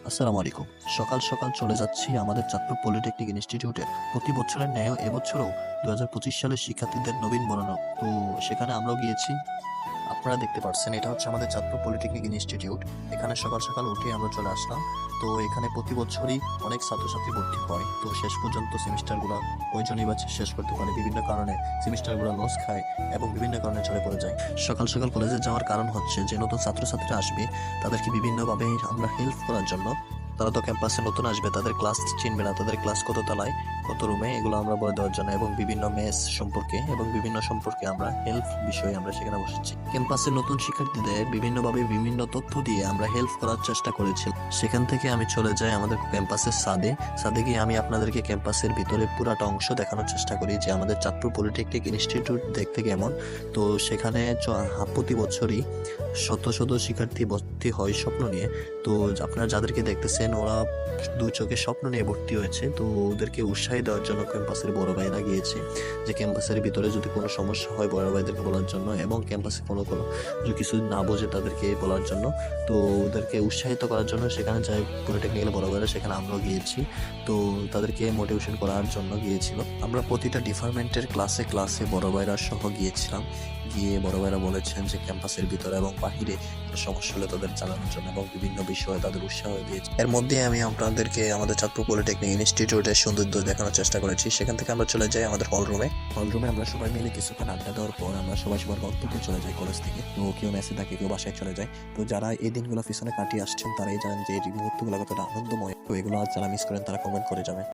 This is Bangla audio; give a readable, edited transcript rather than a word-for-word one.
আসসালামু আলাইকুম। সকাল সকাল চলে যাচ্ছি আমাদের চাঁদপুর পলিটেকনিক ইনস্টিটিউটে। প্রতি বছরের ন্যায় এবছরও ২০২৫ সালের শিক্ষার্থীদের নবীন বরণ। তো সেখানে আমরাও গিয়েছি। আপনারা দেখতে পাচ্ছেন এটা হচ্ছে আমাদের চাঁদপুর পলিটেকনিক ইনস্টিটিউট। এখানে সকাল সকাল উঠে আমরা চলে আসলাম। তো এখানে প্রতি বছরই অনেক ছাত্রছাত্রী ভর্তি হয়। তো শেষ পর্যন্ত সেমিস্টারগুলো কয়জনই বা শেষ করতে পারে, বিভিন্ন কারণে সেমিস্টারগুলো লস খায় এবং বিভিন্ন কারণে ঝরে পড়ে যায়। সকাল সকাল কলেজে যাওয়ার কারণ হচ্ছে যে নতুন ছাত্রছাত্রীরা আসবে, তাদেরকে বিভিন্নভাবে আমরা হেল্প করার জন্য। তারা তো ক্যাম্পাসে নতুন আসবে, তাদের ক্লাস চিনবে না, তাদের ক্লাস কত তলায় কত রুমে এগুলো আমরা বলে দেওয়ার জন্য এবং বিভিন্ন মেস সম্পর্কে এবং বিভিন্ন সম্পর্কে আমরা হেল্প বিষয়ে আমরা সেখানে বসেছি। ক্যাম্পাসে নতুন শিক্ষার্থীদের বিভিন্নভাবে বিভিন্ন তথ্য দিয়ে আমরা হেল্প করার চেষ্টা করেছি। সেখান থেকে আমি চলে যাই আমাদের ক্যাম্পাসের ছাদে গিয়ে আমি আপনাদেরকে ক্যাম্পাসের ভিতরে পুরাটা অংশ দেখানোর চেষ্টা করি যে আমাদের চাঁদপুর পলিটেকনিক ইনস্টিটিউট দেখতে কেমন। তো সেখানে প্রতি বছরই শত শত শিক্ষার্থী ভর্তি হয় স্বপ্ন নিয়ে। তো আপনারা যাদেরকে দেখতেছেন ওরা দুই চোখে স্বপ্ন নিয়ে ভর্তি হয়েছে। তো ওদেরকে উৎসাহ দেওয়ার জন্য ক্যাম্পাসের বড় ভাইরা গিয়েছে যে ক্যাম্পাসের ভিতরে যদি কোনো সমস্যা হয় বড় ভাইদেরকে বলার জন্য এবং ক্যাম্পাসে কোনো যদি কিছু না বোঝে তাদেরকে বলার জন্য। তো ওদেরকে উৎসাহিত করার জন্য সেখানে যাই পলিটেকনিক্যাল বড় ভাইরা, সেখানে আমরাও গিয়েছি। তো তাদেরকে মোটিভেশন করার জন্য গিয়েছিল। আমরা প্রতিটা ডিপার্টমেন্টের ক্লাসে ক্লাসে বড় ভাইরা সহ গিয়েছিলাম। গিয়ে বড় ভাইরা বলেছেন যে ক্যাম্পাসের ভিতরে এবং বাহিরে সমস্যা হলে তাদের জানানোর জন্য এবং বিভিন্ন বিষয়ে তাদের উৎসাহ দিয়েছে। এর মধ্যে আমি আপনাদেরকে আমাদের চাঁদপুর পলিটেকনিক ইনস্টিটিউটের সৌন্দর্য দেখানোর চেষ্টা করেছি। সেখান থেকে আমরা চলে যাই আমাদের হল রুমে আমরা সবাই মিলে কিছুক্ষণ আড্ডা দেওয়ার পর আমরা সবাই সবার গন্তব্যে চলে যাই কলেজ থেকে। তো কেউ মেসে থাকে, কেউ বাসায় চলে যায়। তো যারা এই দিনগুলো পিছনে কাটিয়ে আসছেন তারাই জানেন যে এই মুহূর্তগুলো কতটা আনন্দময়। তো এগুলো আজ যারা মিস করেন তারা কমেন্ট করে যাবেন।